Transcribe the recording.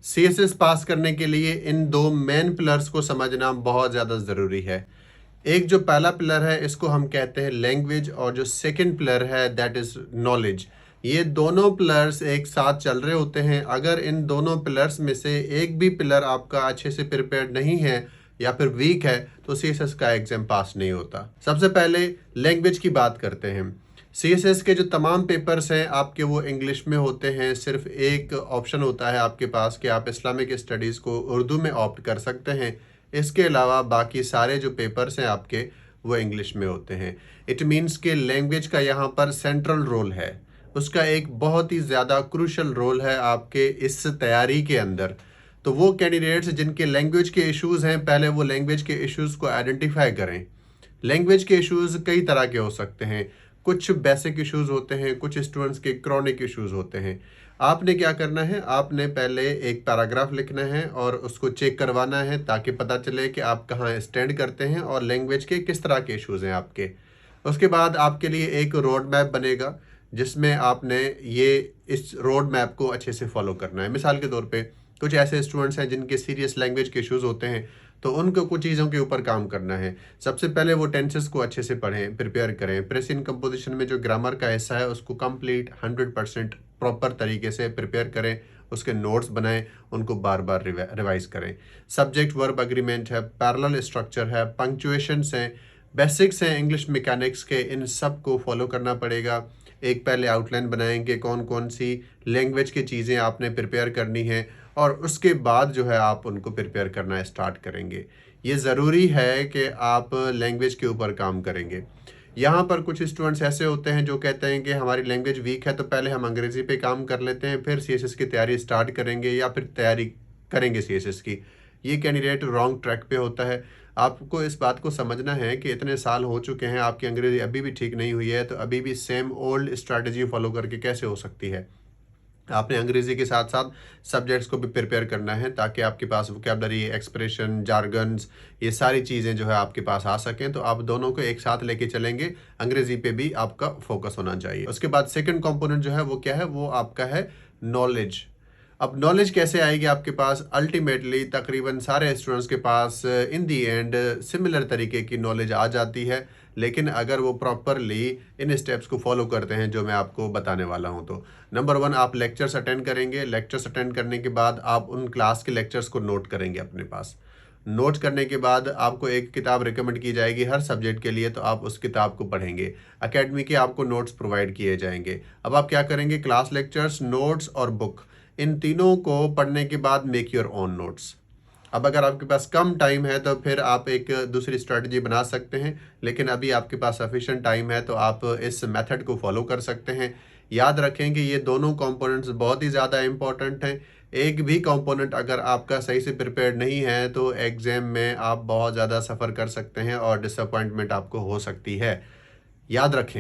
CSS पास करने के लिए इन दो मेन पिलर्स को समझना बहुत ज़्यादा ज़रूरी है। एक जो पहला पिलर है इसको हम कहते हैं लैंग्वेज, और जो सेकंड पिलर है दैट इज़ नॉलेज। ये दोनों पिलर्स एक साथ चल रहे होते हैं। अगर इन दोनों पिलर्स में से एक भी पिलर आपका अच्छे से प्रिपेयर्ड नहीं है या फिर वीक है तो सीएसएस का एग्जाम पास नहीं होता। सबसे पहले लैंग्वेज की बात करते हैं। सीएसएस के जो तमाम पेपर्स हैं आपके वो इंग्लिश में होते हैं। सिर्फ एक ऑप्शन होता है आपके पास कि आप इस्लामिक स्टडीज़ को उर्दू में ऑप्ट कर सकते हैं। इसके अलावा बाकी सारे जो पेपर्स हैं आपके वो इंग्लिश में होते हैं। इट मीन्स कि लैंग्वेज का यहाँ पर सेंट्रल रोल है, उसका एक बहुत ही ज़्यादा क्रूशल रोल है आपके इस तैयारी के अंदर। तो वो कैंडिडेट्स जिनके लैंग्वेज के इश्यूज़ हैं, पहले वो लैंग्वेज के इश्यूज़ को आइडेंटिफाई करें। लैंग्वेज के इश्यूज़ कई तरह के हो सकते हैं। कुछ बेसिक इश्यूज़ होते हैं, कुछ स्टूडेंट्स के क्रॉनिक इश्यूज़ होते हैं। आपने क्या करना है, आपने पहले एक पैराग्राफ लिखना है और उसको चेक करवाना है ताकि पता चले कि आप कहाँ स्टैंड करते हैं और लैंग्वेज के किस तरह के इश्यूज़ हैं आपके। उसके बाद आपके लिए एक रोड मैप बनेगा जिसमें आपने ये इस रोड मैप को अच्छे से फॉलो करना है। मिसाल के तौर पे कुछ ऐसे स्टूडेंट्स हैं जिनके सीरियस लैंग्वेज के इश्यूज़ होते हैं, तो उनको कुछ चीज़ों के ऊपर काम करना है। सबसे पहले वो टेंसेस को अच्छे से पढ़ें, प्रिपेयर करें। प्रेजेंट कंपोजिशन में जो ग्रामर का हिस्सा है उसको कंप्लीट 100% प्रॉपर तरीके से प्रिपेयर करें। उसके नोट्स बनाएं, उनको बार बार रिवाइज करें। सब्जेक्ट वर्ब एग्रीमेंट है, पैरेलल स्ट्रक्चर है, पंक्चुएशंस हैं, बेसिक्स हैं इंग्लिश मैकेनिक्स के, इन सब को फॉलो करना पड़ेगा। एक पहले आउटलाइन बनाएंगे कौन कौन सी लैंग्वेज की चीज़ें आपने प्रिपेयर करनी है, और उसके बाद जो है आप उनको प्रिपेयर करना स्टार्ट करेंगे। ये ज़रूरी है कि आप लैंग्वेज के ऊपर काम करेंगे। यहाँ पर कुछ स्टूडेंट्स ऐसे होते हैं जो कहते हैं कि हमारी लैंग्वेज वीक है तो पहले हम अंग्रेज़ी पे काम कर लेते हैं, फिर सीएसएस की तैयारी स्टार्ट करेंगे या फिर तैयारी करेंगे सीएसएस की। ये कैंडिडेट रॉन्ग ट्रैक पे होता है। आपको इस बात को समझना है कि इतने साल हो चुके हैं, आपकी अंग्रेज़ी अभी भी ठीक नहीं हुई है, तो अभी भी सेम ओल्ड स्ट्रैटेजी फॉलो करके कैसे हो सकती है। आपने अंग्रेज़ी के साथ साथ सब्जेक्ट्स को भी प्रिपेयर करना है ताकि आपके पास वोकैबुलरी, एक्सप्रेशन, जार्गन्स, ये सारी चीज़ें जो है आपके पास आ सकें। तो आप दोनों को एक साथ लेके चलेंगे, अंग्रेज़ी पे भी आपका फोकस होना चाहिए। उसके बाद सेकंड कंपोनेंट जो है वो क्या है, वो आपका है नॉलेज। अब नॉलेज कैसे आएगी आपके पास? अल्टीमेटली तकरीबन सारे स्टूडेंट्स के पास इन दी एंड सिमिलर तरीके की नॉलेज आ जाती है, लेकिन अगर वो प्रॉपरली इन स्टेप्स को फॉलो करते हैं जो मैं आपको बताने वाला हूं। तो नंबर 1, आप लेक्चर्स अटेंड करेंगे। लेक्चर्स अटेंड करने के बाद आप उन क्लास के लेक्चर्स को नोट करेंगे अपने पास। नोट करने के बाद आपको एक किताब रिकमेंड की जाएगी हर सब्जेक्ट के लिए, तो आप उस किताब को पढ़ेंगे। एकेडमी के आपको नोट्स प्रोवाइड किए जाएंगे। अब आप क्या करेंगे, क्लास लेक्चर्स, नोट्स और बुक, इन तीनों को पढ़ने के बाद मेक योर ओन नोट्स। अब अगर आपके पास कम टाइम है तो फिर आप एक दूसरी स्ट्रेटजी बना सकते हैं, लेकिन अभी आपके पास सफिशिएंट टाइम है तो आप इस मेथड को फॉलो कर सकते हैं। याद रखें कि ये दोनों कंपोनेंट्स बहुत ही ज़्यादा इंपॉर्टेंट हैं। एक भी कंपोनेंट अगर आपका सही से प्रिपेयर्ड नहीं है तो एग्ज़ाम में आप बहुत ज़्यादा सफ़र कर सकते हैं और डिसअपॉइंटमेंट आपको हो सकती है। याद रखें।